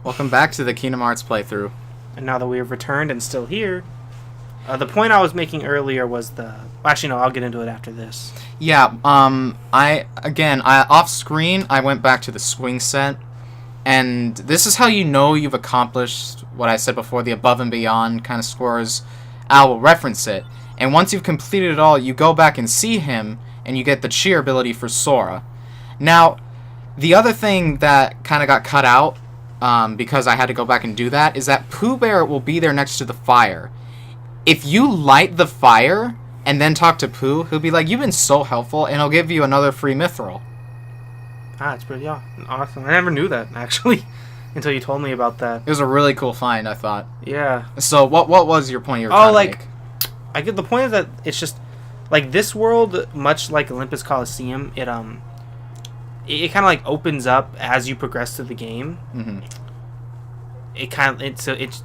Welcome back to the Kingdom Hearts playthrough. And now that we have returned and still here, the point I was making earlier was the... Actually, no, I'll get into it after this. Yeah, I off screen, I went back to the swing set, and this is how you know you've accomplished what I said before, the above and beyond kind of scores. I will reference it, and once you've completed it all, you go back and see him, and you get the cheer ability for Sora. Now, the other thing that kind of got cut out, because I had to go back and do that, is that Pooh Bear will be there next to the fire. If you light the fire and then talk to Pooh, he'll be like, "You've been so helpful," and he'll give you another free mithril. That's pretty awesome. I never knew that, actually, until you told me about that. It was a really cool find, I thought. Yeah. So what was your point you were trying to make? I get the point is that it's just, like, this world, much like Olympus Coliseum, it kind of like opens up as you progress through the game. Mm-hmm.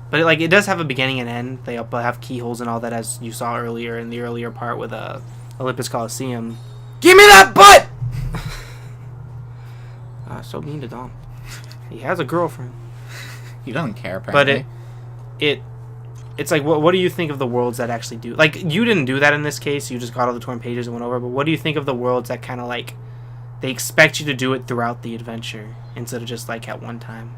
But it does have a beginning and end. They have keyholes and all that, as you saw earlier in the earlier part with Olympus Coliseum. Give me that butt! So mean to Dom. He has a girlfriend. He doesn't care, apparently. But it's like, what do you think of the worlds that actually do? Like, you didn't do that in this case. You just got all the torn pages and went over. But what do you think of the worlds that kind of like, they expect you to do it throughout the adventure instead of just like at one time?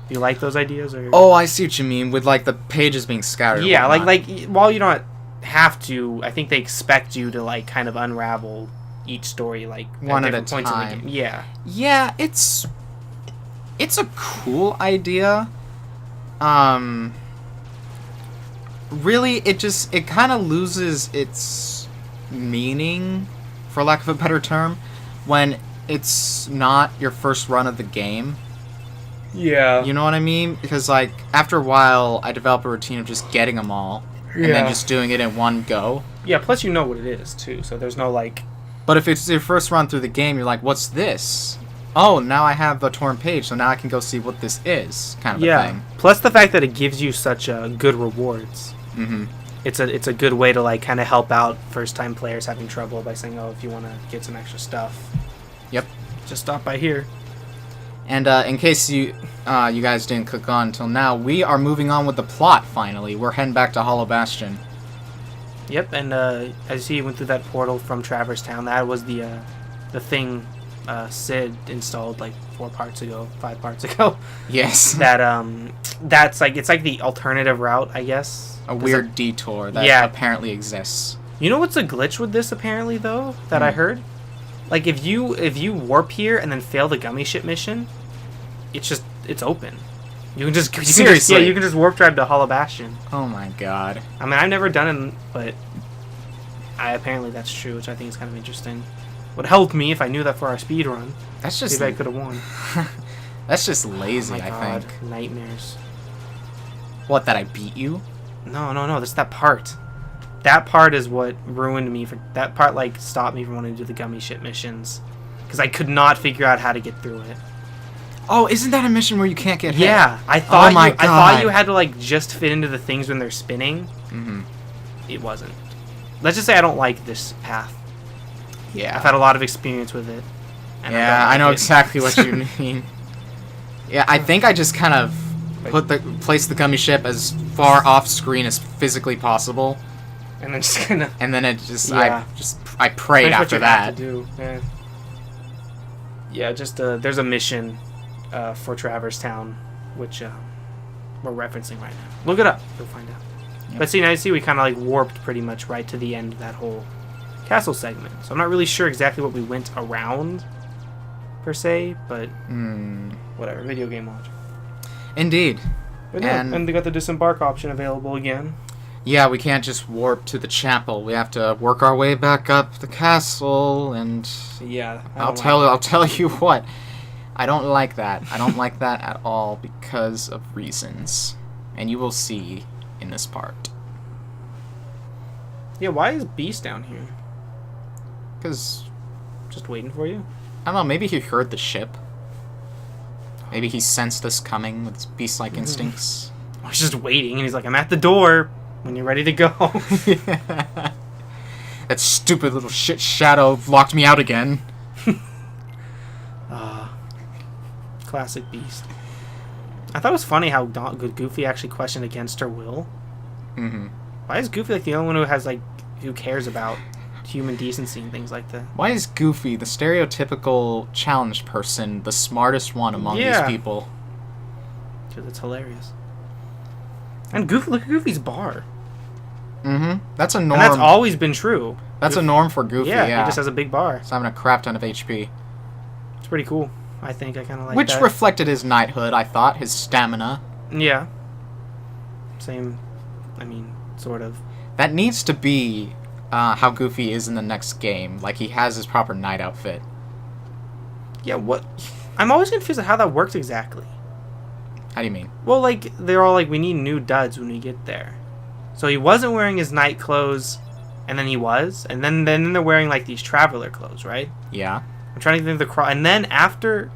Do you like those ideas? Or? Oh, I see what you mean, with like the pages being scattered. Yeah, like while you don't have to, I think they expect you to like kind of unravel each story like one at a different points time. in the game. Yeah. Yeah, it's a cool idea. Really, it kind of loses its meaning, for lack of a better term, when it's not your first run of the game. Yeah. You know what I mean? Because, like, after a while, I develop a routine of just getting them all, and then just doing it in one go. Yeah, plus you know what it is, too, so there's no, like... But if it's your first run through the game, you're like, what's this? Oh, now I have the torn page, so now I can go see what this is, kind of a thing. Plus the fact that it gives you such good rewards. Mm-hmm. It's a good way to, like, kind of help out first-time players having trouble by saying, oh, if you want to get some extra stuff. Yep. Just stop by here. And in case you guys didn't click on until now, we are moving on with the plot, finally. We're heading back to Hollow Bastion. Yep, and as you see, you went through that portal from Traverse Town. That was the thing Sid installed like 5 parts ago. Yes. That's like, it's like the alternative route, I guess. A weird detour that apparently exists. You know what's a glitch with this, apparently, though, that I heard? Like, if you warp here and then fail the gummy ship mission, it's open. You can just Seriously? You can just warp drive to Hollow Bastion. Oh my god. I mean, I've never done it, but apparently that's true, which I think is kind of interesting. Would help me if I knew that for our speed run. That's just maybe I could have won. That's just lazy, oh my God. I think. Nightmares. What, that I beat you? No. That's that part. That part is what ruined me. That part, like, stopped me from wanting to do the gummy ship missions. Because I could not figure out how to get through it. Oh, isn't that a mission where you can't get hit? Yeah, I thought God. I thought you had to, like, just fit into the things when they're spinning. Mm-hmm. It wasn't. Let's just say I don't like this path. Yeah. I've had a lot of experience with it. And yeah, I know exactly what you mean. Yeah, I think I just kind of placed the gummy ship as far off screen as physically possible. And then just kind of... And then it just... Yeah. I prayed after that. Yeah, just... there's a mission for Traverse Town, which we're referencing right now. Look it up. You'll find out. Yep. But see, now you see we kind of like warped pretty much right to the end of that whole castle segment. So I'm not really sure exactly what we went around, per se, but... Whatever. Video game launch. Indeed. And they got the disembark option available again. Yeah, we can't just warp to the chapel. We have to work our way back up the castle, and yeah, I'll tell you what, I don't like that. I don't like that at all because of reasons, and you will see in this part. Yeah, why is Beast down here? Because just waiting for you. I don't know. Maybe he heard the ship. Maybe he sensed us coming with his beast-like instincts. I was just waiting, and he's like, "I'm at the door. When you're ready to go." That stupid little shit Shadow locked me out again. Classic Beast. I thought it was funny how Goofy actually questioned against her will. Mm-hmm. Why is Goofy like the only one who has like who cares about human decency and things like that? Why is Goofy, the stereotypical challenged person, the smartest one among these people? Because it's hilarious. And Goofy, look at Goofy's bar. Mm-hmm. That's a norm. And that's always been true. That's a norm for Goofy, Yeah, yeah. he just has a big bar. He's having a crap ton of HP. It's pretty cool. I think I kind of like Which that. reflected his knighthood, I thought, his stamina. Yeah. Same, I mean, sort of. That needs to be how Goofy is in the next game. Like, he has his proper knight outfit. Yeah, what? I'm always confused at how that works exactly. How do you mean? Well, like, they're all like, we need new duds when we get there. So he wasn't wearing his knight clothes, and then he was, and then they're wearing, like, these traveler clothes, right? Yeah. I'm trying to think of the and then after,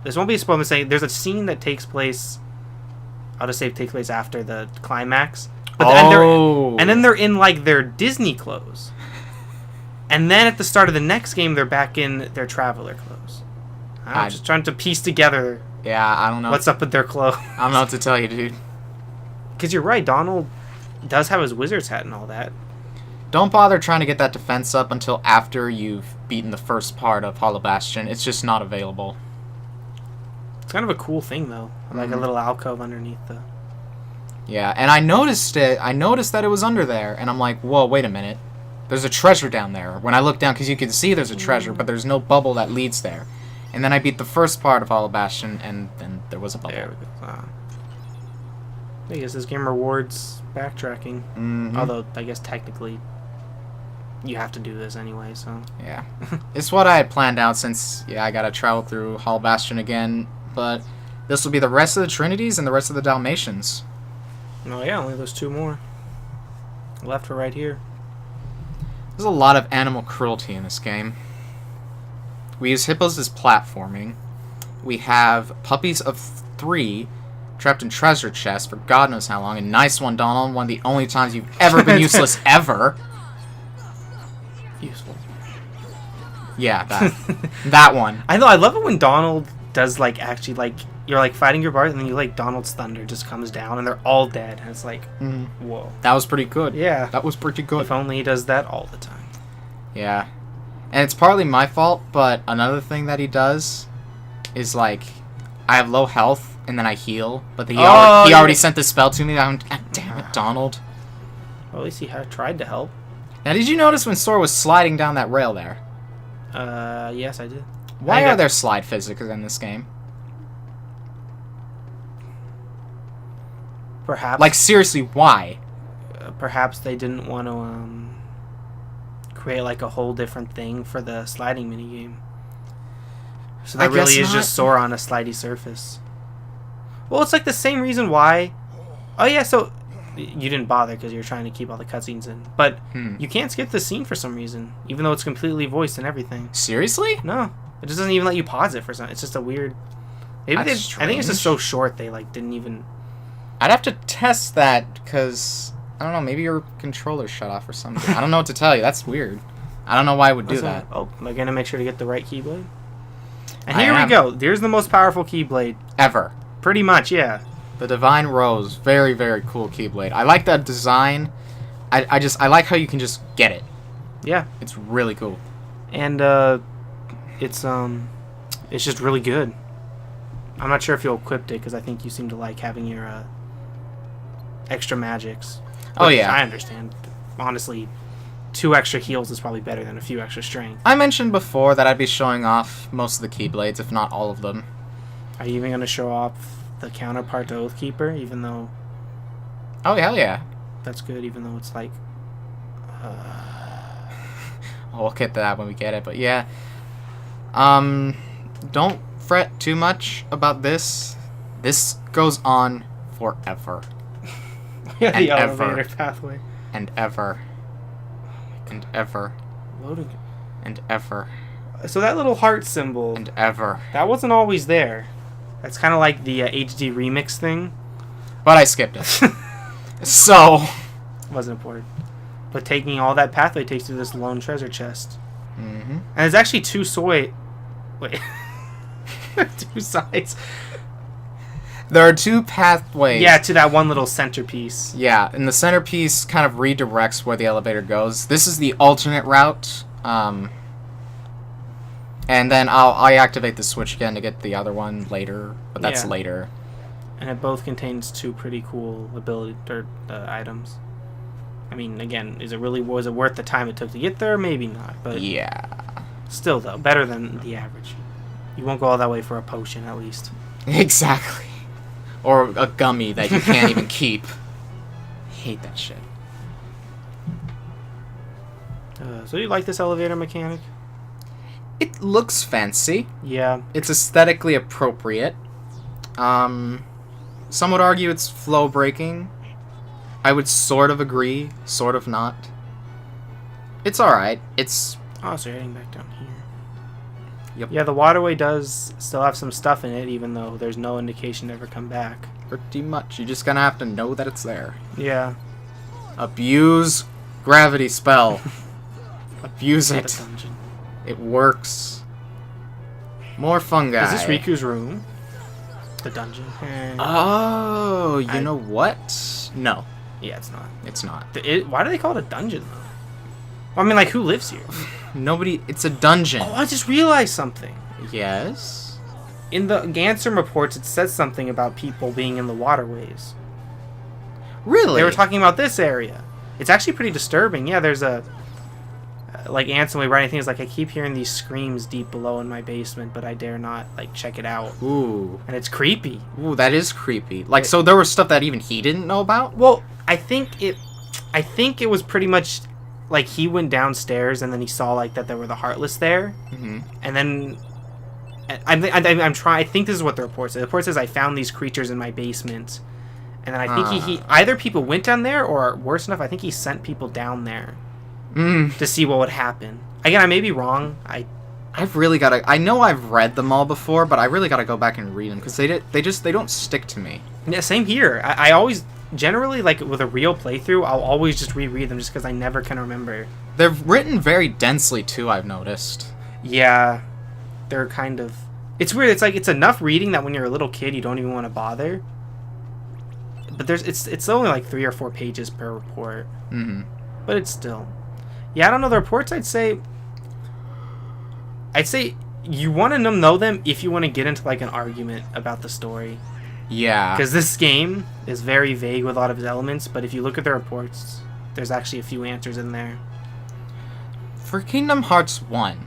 this won't be a spoiler, I'm saying there's a scene that takes place, I'll just say it takes place after the climax. But and then they're in, like, their Disney clothes. And then at the start of the next game, they're back in their traveler clothes. I'm just trying to piece together I don't know. what's up with their clothes. I don't know what to tell you, dude. Because you're right, Donald does have his wizard's hat and all that. Don't bother trying to get that defense up until after you've beaten the first part of Hollow Bastion. It's just not available. It's kind of a cool thing, though. Like a little alcove underneath the... Yeah, and I noticed it. I noticed that it was under there, and I'm like, whoa, wait a minute. There's a treasure down there. When I look down, because you can see there's a treasure, but there's no bubble that leads there. And then I beat the first part of Hollow Bastion, and then there was a bubble. There we go. I guess this game rewards backtracking. Mm-hmm. Although, I guess technically, you have to do this anyway, so... Yeah. It's what I had planned out since, I gotta travel through Hollow Bastion again, but this will be the rest of the Trinities and the rest of the Dalmatians. Oh yeah, only those two more. Left or right here. There's a lot of animal cruelty in this game. We use hippos as platforming. We have puppies of 3 trapped in treasure chests for God knows how long. A nice one, Donald. One of the only times you've ever been useless ever. Useful. Yeah, that. That one. I know, I love it when Donald does, like, actually, like, you're, like, fighting your bars, and then you, like, Donald's thunder just comes down, and they're all dead, and it's like, whoa. That was pretty good. Yeah. That was pretty good. If only he does that all the time. Yeah. And it's partly my fault, but another thing that he does is, like, I have low health, and then I heal, but he already sent the spell to me. Damn it, Donald. Well, at least he tried to help. Now, did you notice when Sora was sliding down that rail there? Yes, I did. Why are there slide physics in this game? Perhaps. Like, seriously, why? Perhaps they didn't want to, create, like, a whole different thing for the sliding minigame. So that really is just Sora on a slidey surface. Well, it's like the same reason why... Oh, yeah, so... You didn't bother because you're trying to keep all the cutscenes in. But you can't skip the scene for some reason, even though it's completely voiced and everything. Seriously? No. It just doesn't even let you pause it for something. It's just a weird... Maybe I think it's just so short they, like, didn't even... I'd have to test that because... I don't know, maybe your controller's shut off or something. I don't know what to tell you. That's weird. I don't know why it would do that. Oh, am I going to make sure to get the right Keyblade? And here we go. Here's the most powerful Keyblade. Ever. Pretty much, yeah. The Divine Rose. Very, very cool Keyblade. I like that design. I like how you can just get it. Yeah. It's really cool. And, it's just really good. I'm not sure if you equipped it, because I think you seem to like having your, extra magics. Oh, yeah. I understand. Honestly, 2 extra heals is probably better than a few extra strength. I mentioned before that I'd be showing off most of the Keyblades, if not all of them. Are you even going to show off the counterpart to Oathkeeper, even though... Oh, hell yeah. That's good, even though it's like... We'll get to that when we get it, but yeah. Don't fret too much about this. This goes on forever. Yeah, the and elevator ever. pathway. And ever. And ever. Loading. And ever. So that little heart symbol... And ever. That wasn't always there. That's kind of like the HD remix thing. But I skipped it. So... Wasn't important. But taking all that pathway takes you to this lone treasure chest. Mm-hmm. And there's actually 2 soy... Wait. 2 sides. There are two pathways. Yeah, to that one little centerpiece. Yeah, and the centerpiece kind of redirects where the elevator goes. This is the alternate route. And then I activate the switch again to get the other one later, but that's Yeah. later. And it both contains two pretty cool ability or items. I mean, again, was it worth the time it took to get there? Maybe not, but Yeah. still though, better than the average. You won't go all that way for a potion, at least. Exactly. Or a gummy that you can't even keep. Hate that shit. So you like this elevator mechanic? It looks fancy. Yeah. It's aesthetically appropriate. Some would argue it's flow breaking. I would sort of agree, sort of not. It's alright. It's... Oh, so you're heading back down here. Yep. Yeah, the waterway does still have some stuff in it, even though there's no indication to ever come back. pretty much. You're just gonna have to know that it's there. Yeah. Abuse gravity spell. Abuse Not a it. dungeon. It works. More fungi. Is this Riku's room? The dungeon? Oh, you know what? No, Yeah, it's not. it's not. Why do they call it a dungeon, though? Well, I mean, like, who lives here? Nobody. It's a dungeon. Oh, I just realized something. Yes. In the Gansum reports, it says something about people being in the waterways. Really? They were talking about this area. It's actually pretty disturbing. Yeah, there's a... like, Ansem was writing things like, I keep hearing these screams deep below in my basement, but I dare not, like, check it out. Ooh. And it's creepy. Ooh, that is creepy. Like, so there was stuff that even he didn't know about? Well, I think it was pretty much... like, he went downstairs and then he saw, like, that there were the Heartless there. Mm-hmm. And then... I think this is what the report says. The report says, I found these creatures in my basement. And then I think he either people went down there, or worse enough, I think he sent people down there to see what would happen. Again, I may be wrong. I've really got to... I know I've read them all before, but I really got to go back and read them, because they don't stick to me. Yeah, same here. I always... generally, like, with a real playthrough, I'll always just reread them just because I never can remember. They're written very densely, too, I've noticed. Yeah. They're kind of... it's weird. It's like, it's enough reading that when you're a little kid, you don't even want to bother. But it's only like 3 or 4 pages per report. Mm-hmm. But it's still... yeah, I don't know. The reports, I'd say you want to know them if you want to get into, like, an argument about the story. Yeah. Because this game is very vague with a lot of its elements, but if you look at the reports, there's actually a few answers in there. For Kingdom Hearts 1,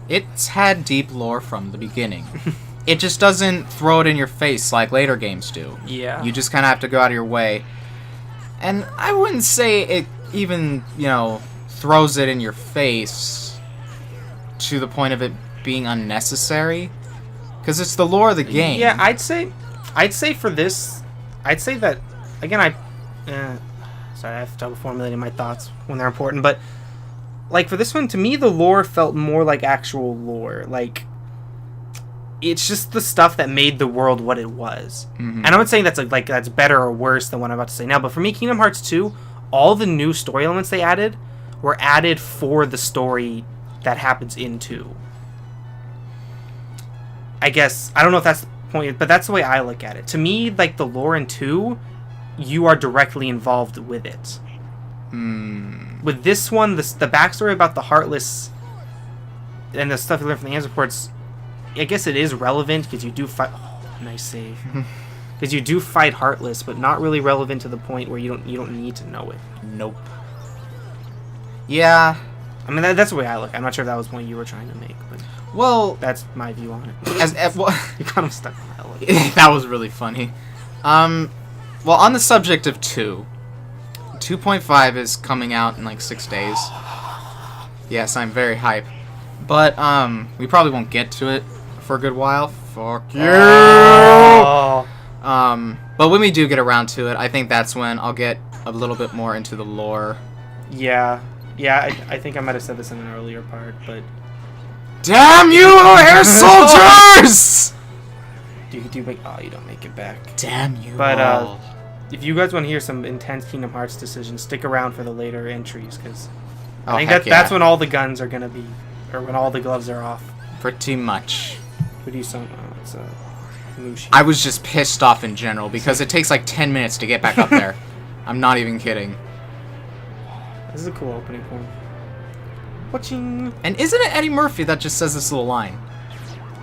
it's had deep lore from the beginning. It just doesn't throw it in your face like later games do. Yeah. You just kind of have to go out of your way. And I wouldn't say it even, throws it in your face to the point of it being unnecessary. Because it's the lore of the game. Yeah, I'd say for this, I'd say that, again, sorry, I have trouble formulating my thoughts when they're important, but, like, for this one, to me, the lore felt more like actual lore. Like, it's just the stuff that made the world what it was. Mm-hmm. And I'm not saying that's better or worse than what I'm about to say now, but for me, Kingdom Hearts 2, all the new story elements they added were added for the story that happens in 2. I guess, I don't know if that's the point, but that's the way I look at it. To me, like, the lore in 2, you are directly involved with it. With this one, the backstory about the Heartless and the stuff you learn from the Ansem reports, I guess it is relevant because you do fight. Oh, nice save. Because you do fight Heartless, but not really relevant to the point where you don't need to know it. Nope. Yeah. I mean, that's the way I look. I'm not sure if that was the point you were trying to make, but Well, that's my view on it. well, You kind of stuck on that one. that was really funny. Well, on the subject of 2, 2.5 is coming out in like 6 days. Yes, I'm very hype. But we probably won't get to it for a good while. Fuck you. Oh. But when we do get around to it, I think that's when I'll get a little bit more into the lore. Yeah. I think I might have said this in an earlier part, but Damn you, air soldiers! you don't make it back. Damn you! But all. if you guys want to hear some intense Kingdom Hearts decisions, stick around for the later entries because Oh, I think heck that's yeah. when all the guns are gonna be, or when all the gloves are off. Pretty much. Who do you summon? It's Mushi. I was just pissed off in general because it takes like 10 minutes to get back up there. I'm not even kidding. This is a cool opening point. Watching. And isn't it Eddie Murphy that just says this little line?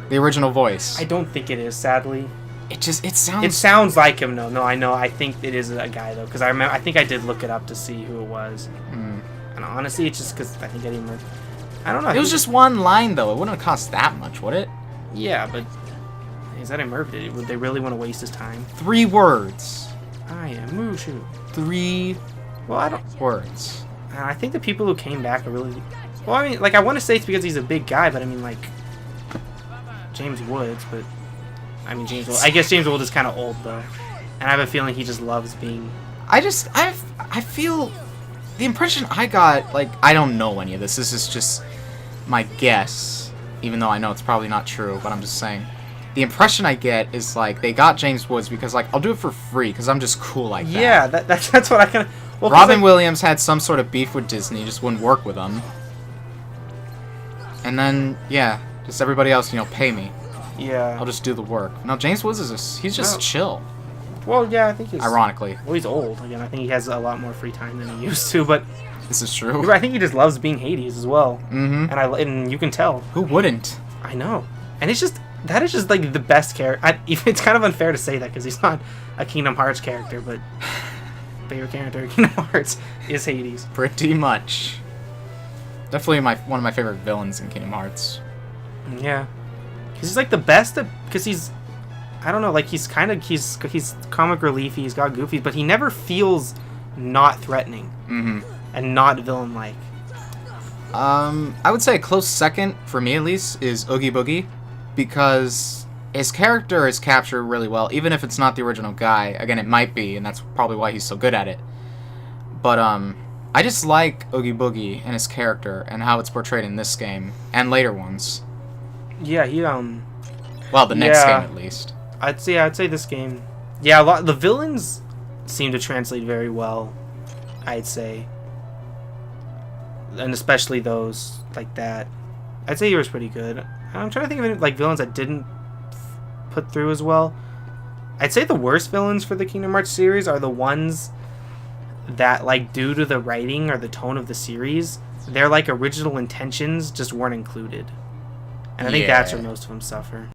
The original voice. I don't think it is, sadly. It sounds... It sounds like him, though. No, I know. I think it is a guy, though, because I think I did look it up to see who it was. And honestly, it's just because I think Eddie Murphy... I don't know. It was just one line, though. It wouldn't have cost that much, would it? Yeah, but... Is Eddie Murphy? Would they really want to waste his time? 3 words. I am Mushu. 3 Well, I don't... words. I think the people who came back are really... Well, I mean, like, I want to say it's because he's a big guy, but I mean, like... James Woods, but... I mean, James Wood... I guess James Wood is kind of old, though. And I have a feeling he just loves being... I feel... The impression I got, like, I don't know any of this. This is just my guess. Even though I know it's probably not true, but I'm just saying. The impression I get is, like, they got James Woods because, like, I'll do it for free because I'm just cool like that. Yeah, that's what I kind of... Well, Robin Williams had some sort of beef with Disney, just wouldn't work with them. And then, yeah, just everybody else, pay me. Yeah. I'll just do the work. No, James Woods he's just chill. Well, yeah, I think he's... Ironically. Well, he's old. Again, I think he has a lot more free time than he used to, but... This is true. I think he just loves being Hades as well. Mm-hmm. And you can tell. Who wouldn't? I know. And it's just... That is just, like, the best character. It's kind of unfair to say that, because he's not a Kingdom Hearts character, but... favorite character in Kingdom Hearts is Hades. Pretty much. Definitely one of my favorite villains in Kingdom Hearts. Yeah. Because he's, like, the best... Because he's... I don't know, like, he's comic relief, he's got Goofy, but he never feels not threatening. Mm-hmm. And not villain-like. I would say a close second, for me at least, is Oogie Boogie, because his character is captured really well, even if it's not the original guy. Again, it might be, and that's probably why he's so good at it. But, I just like Oogie Boogie and his character, and how it's portrayed in this game, and later ones. Yeah, he, Well, the next game, at least. I'd say this game. Yeah, the villains seem to translate very well, I'd say. And especially those like that. I'd say he was pretty good. I'm trying to think of any, like, villains that didn't put through as well. I'd say the worst villains for the Kingdom Hearts series are the ones that, like, due to the writing or the tone of the series, their, like, original intentions just weren't included. And I think that's where most of them suffer.